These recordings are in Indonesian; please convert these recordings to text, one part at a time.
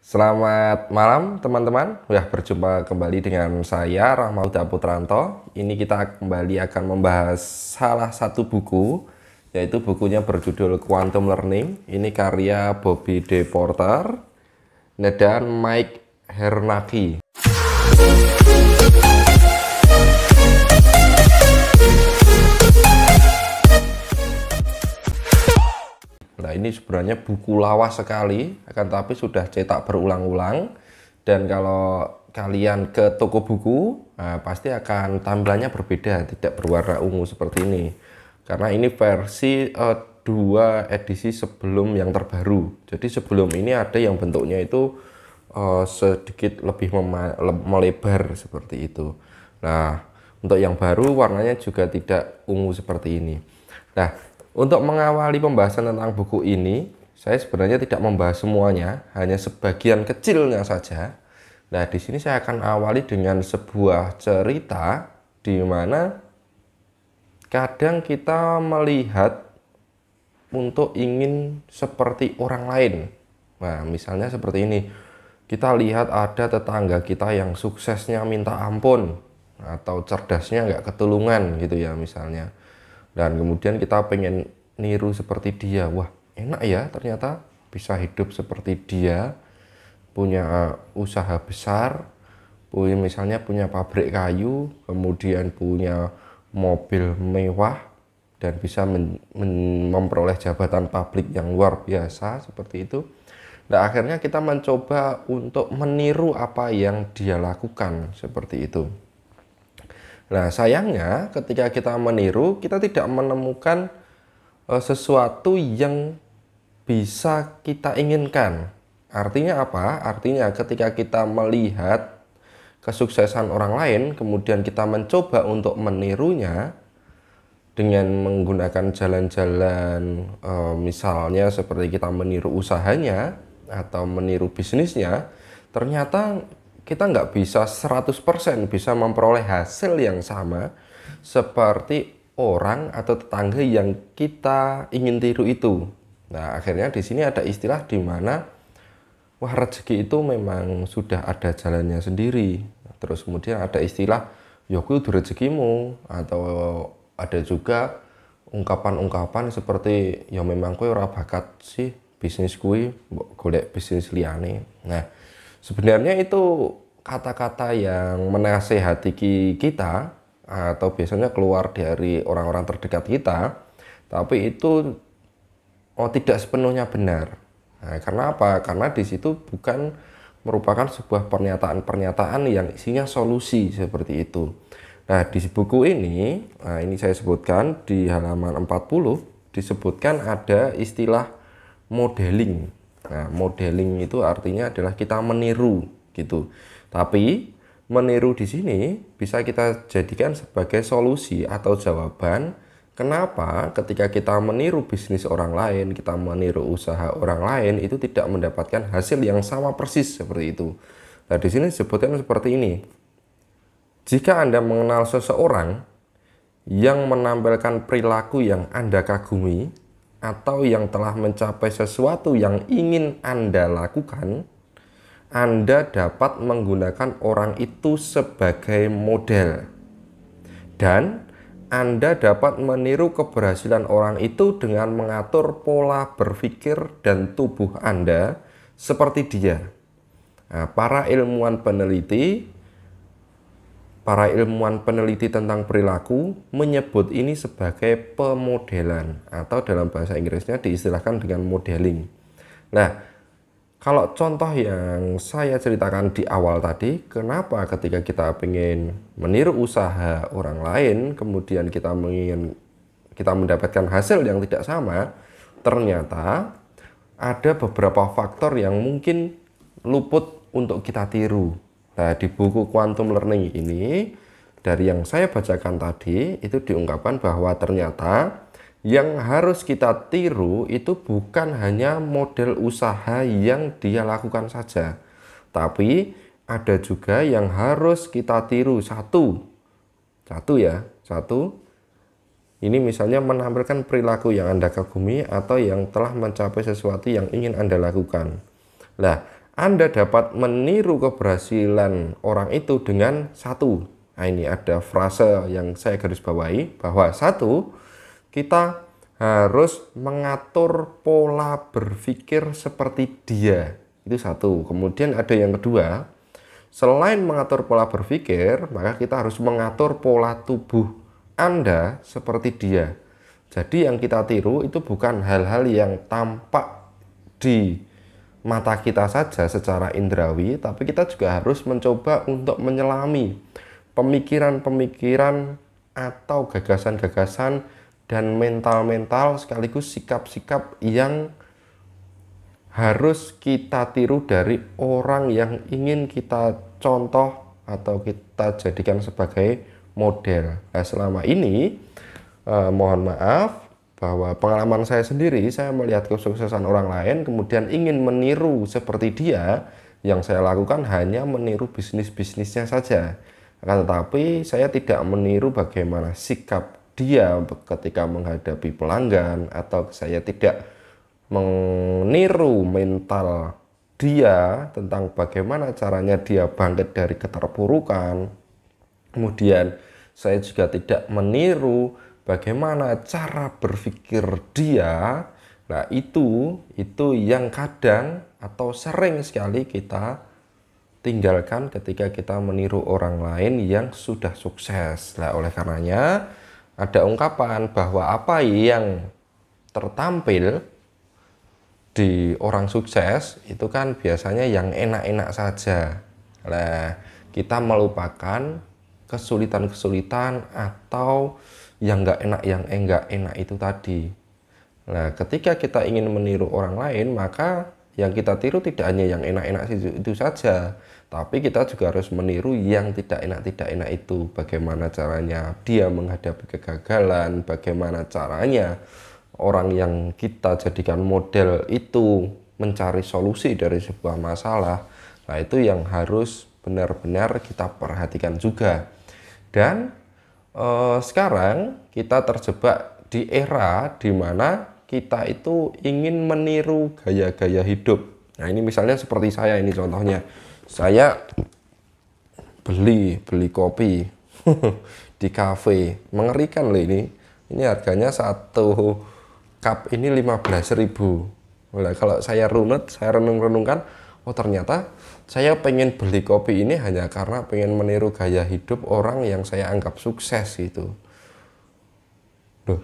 Selamat malam teman-teman, berjumpa kembali dengan saya Rahma Huda Putranto. Ini kita kembali akan membahas salah satu buku, yaitu bukunya berjudul Quantum Learning. Ini karya Bobby D. Porter dan Mike Hernacki. Nah, ini sebenarnya buku lawas sekali, akan tapi sudah cetak berulang-ulang. Dan kalau kalian ke toko buku, pasti akan tampilannya berbeda, tidak berwarna ungu seperti ini. Karena ini versi dua edisi sebelum yang terbaru. Jadi sebelum ini ada yang bentuknya itu sedikit lebih melebar seperti itu. Nah, untuk yang baru warnanya juga tidak ungu seperti ini. Nah, untuk mengawali pembahasan tentang buku ini, saya sebenarnya tidak membahas semuanya, hanya sebagian kecilnya saja. Nah, di sini saya akan awali dengan sebuah cerita di mana kadang kita melihat untuk ingin seperti orang lain. Nah, misalnya seperti ini. Kita lihat ada tetangga kita yang suksesnya minta ampun atau cerdasnya nggak ketulungan gitu ya misalnya. Dan kemudian kita pengen niru seperti dia. Wah, enak ya ternyata bisa hidup seperti dia, punya usaha besar, misalnya punya pabrik kayu, kemudian punya mobil mewah, dan bisa memperoleh jabatan publik yang luar biasa seperti itu. Nah, akhirnya kita mencoba untuk meniru apa yang dia lakukan seperti itu. Nah, sayangnya ketika kita meniru, kita tidak menemukan sesuatu yang bisa kita inginkan. Artinya apa? Artinya ketika kita melihat kesuksesan orang lain, kemudian kita mencoba untuk menirunya dengan menggunakan jalan-jalan misalnya seperti kita meniru usahanya atau meniru bisnisnya, ternyata kita nggak bisa 100% bisa memperoleh hasil yang sama seperti orang atau tetangga yang kita ingin tiru itu. Nah, akhirnya di sini ada istilah di mana wah, rezeki itu memang sudah ada jalannya sendiri. Terus kemudian ada istilah ya kuwi rezekimu, atau ada juga ungkapan-ungkapan seperti ya memang kowe ora bakat sih bisnis kuwi, mbok golek bisnis liyane. Nah, sebenarnya itu kata-kata yang menasehati kita atau biasanya keluar dari orang-orang terdekat kita, tapi itu tidak sepenuhnya benar. Nah, karena apa? Karena di situ bukan merupakan sebuah pernyataan-pernyataan yang isinya solusi seperti itu. Nah, di buku ini, ini saya sebutkan di halaman 40, disebutkan ada istilah modeling. Nah, modeling itu artinya adalah kita meniru gitu. Tapi meniru di sini bisa kita jadikan sebagai solusi atau jawaban kenapa ketika kita meniru bisnis orang lain, kita meniru usaha orang lain itu tidak mendapatkan hasil yang sama persis seperti itu. Nah, di sini disebutkan seperti ini. Jika Anda mengenal seseorang yang menampilkan perilaku yang Anda kagumi atau yang telah mencapai sesuatu yang ingin Anda lakukan, Anda dapat menggunakan orang itu sebagai model. Dan Anda dapat meniru keberhasilan orang itu dengan mengatur pola berpikir dan tubuh Anda seperti dia. Nah, para ilmuwan peneliti tentang perilaku menyebut ini sebagai pemodelan, atau dalam bahasa Inggrisnya diistilahkan dengan modeling. Nah, kalau contoh yang saya ceritakan di awal tadi, kenapa ketika kita ingin meniru usaha orang lain, kemudian kita mendapatkan hasil yang tidak sama, ternyata ada beberapa faktor yang mungkin luput untuk kita tiru. Nah, di buku Quantum Learning ini, dari yang saya bacakan tadi, itu diungkapkan bahwa ternyata yang harus kita tiru itu bukan hanya model usaha yang dia lakukan saja, tapi ada juga yang harus kita tiru satu. Ini misalnya menampilkan perilaku yang Anda kagumi atau yang telah mencapai sesuatu yang ingin Anda lakukan. Nah, Anda dapat meniru keberhasilan orang itu dengan satu. Nah, ini ada frase yang saya garis bawahi bahwa satu, kita harus mengatur pola berpikir seperti dia. Itu satu. Kemudian ada yang kedua, selain mengatur pola berpikir, maka kita harus mengatur pola tubuh Anda seperti dia. Jadi yang kita tiru itu bukan hal-hal yang tampak di mata kita saja secara indrawi, tapi kita juga harus mencoba untuk menyelami pemikiran-pemikiran atau gagasan-gagasan dan mental-mental sekaligus sikap-sikap yang harus kita tiru dari orang yang ingin kita contoh atau kita jadikan sebagai model. Nah, selama ini mohon maaf bahwa pengalaman saya sendiri, saya melihat kesuksesan orang lain kemudian ingin meniru seperti dia. Yang saya lakukan hanya meniru bisnisnya saja. Akan tetapi saya tidak meniru bagaimana sikap dia ketika menghadapi pelanggan, atau saya tidak meniru mental dia tentang bagaimana caranya dia bangkit dari keterpurukan. Kemudian saya juga tidak meniru bagaimana cara berpikir dia. Nah, itu yang kadang atau sering sekali kita tinggalkan ketika kita meniru orang lain yang sudah sukses. Nah, oleh karenanya ada ungkapan bahwa apa yang tertampil di orang sukses itu kan biasanya yang enak-enak saja. Nah, kita melupakan kesulitan-kesulitan atau yang enggak enak itu tadi. Nah, ketika kita ingin meniru orang lain, maka yang kita tiru tidak hanya yang enak-enak itu saja, tapi kita juga harus meniru yang tidak enak itu. Bagaimana caranya dia menghadapi kegagalan, bagaimana caranya orang yang kita jadikan model itu mencari solusi dari sebuah masalah. Nah, itu yang harus benar-benar kita perhatikan juga. Dan sekarang kita terjebak di era di mana kita itu ingin meniru gaya-gaya hidup. Nah, ini misalnya seperti saya ini contohnya. Saya beli kopi di kafe. Mengerikan loh ini. Ini harganya satu cup ini 15.000. Nah, kalau saya runut, saya renung-renungkan, oh ternyata saya pengen beli kopi ini hanya karena pengen meniru gaya hidup orang yang saya anggap sukses itu. Loh,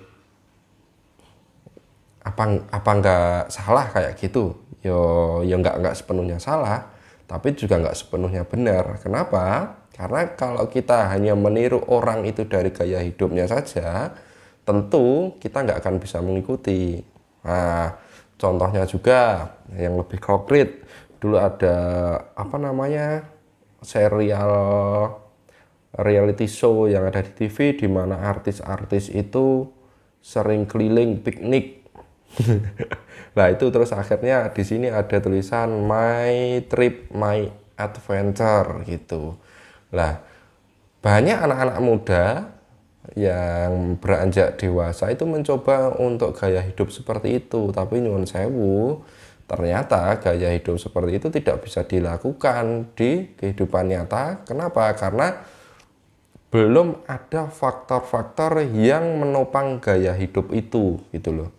apa nggak salah kayak gitu? Yo nggak sepenuhnya salah, tapi juga nggak sepenuhnya benar. Kenapa? Karena kalau kita hanya meniru orang itu dari gaya hidupnya saja, tentu kita nggak akan bisa mengikuti. Nah, contohnya juga yang lebih konkret, dulu ada serial reality show yang ada di TV di mana artis-artis itu sering keliling piknik. Nah, itu terus akhirnya di sini ada tulisan My Trip My Adventure gitu. Nah, banyak anak-anak muda yang beranjak dewasa itu mencoba untuk gaya hidup seperti itu, tapi nyuwun sewu, ternyata gaya hidup seperti itu tidak bisa dilakukan di kehidupan nyata. Kenapa? Karena belum ada faktor-faktor yang menopang gaya hidup itu, gitu loh.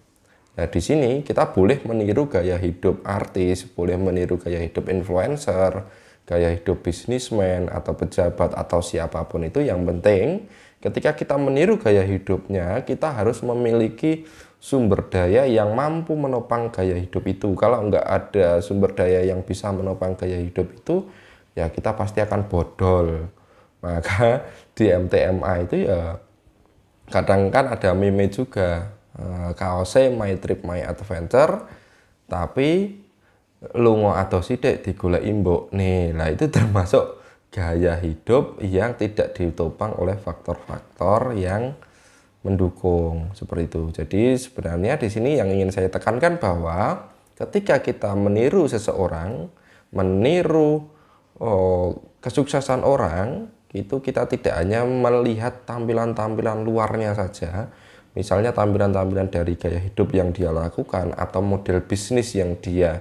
Nah, di sini kita boleh meniru gaya hidup artis, boleh meniru gaya hidup influencer, gaya hidup bisnismen atau pejabat atau siapapun itu. Yang penting ketika kita meniru gaya hidupnya, kita harus memiliki sumber daya yang mampu menopang gaya hidup itu. Kalau nggak ada sumber daya yang bisa menopang gaya hidup itu, ya kita pasti akan bodol. Maka di MTMA itu ya kadang kan ada meme juga, kaosnya My Trip My Adventure, tapi lungo atau sidik digoleki mbok. Nih, lah itu termasuk gaya hidup yang tidak ditopang oleh faktor-faktor yang mendukung seperti itu. Jadi sebenarnya di sini yang ingin saya tekankan bahwa ketika kita meniru seseorang, meniru kesuksesan orang, itu kita tidak hanya melihat tampilan-tampilan luarnya saja. Misalnya tampilan-tampilan dari gaya hidup yang dia lakukan atau model bisnis yang dia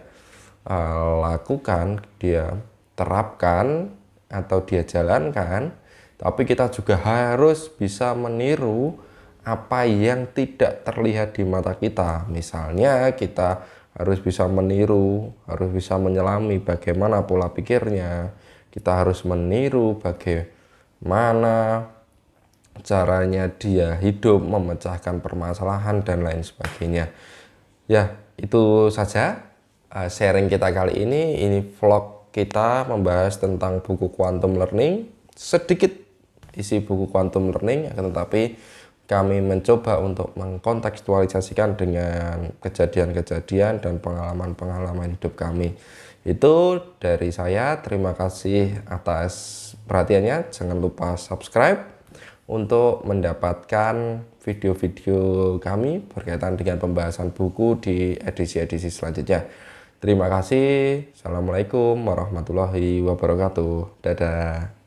lakukan, dia terapkan atau dia jalankan, tapi kita juga harus bisa meniru apa yang tidak terlihat di mata kita. Misalnya kita harus bisa meniru, harus bisa menyelami bagaimana pola pikirnya, kita harus meniru bagaimana caranya dia hidup, memecahkan permasalahan dan lain sebagainya. Ya, itu saja sharing kita kali ini. Ini vlog kita membahas tentang buku Quantum Learning. Sedikit isi buku Quantum Learning, akan tetapi kami mencoba untuk mengkontekstualisasikan dengan kejadian-kejadian dan pengalaman-pengalaman hidup kami. Itu dari saya. Terima kasih atas perhatiannya. Jangan lupa subscribe untuk mendapatkan video-video kami berkaitan dengan pembahasan buku di edisi-edisi selanjutnya. Terima kasih. Assalamualaikum warahmatullahi wabarakatuh. Dadah.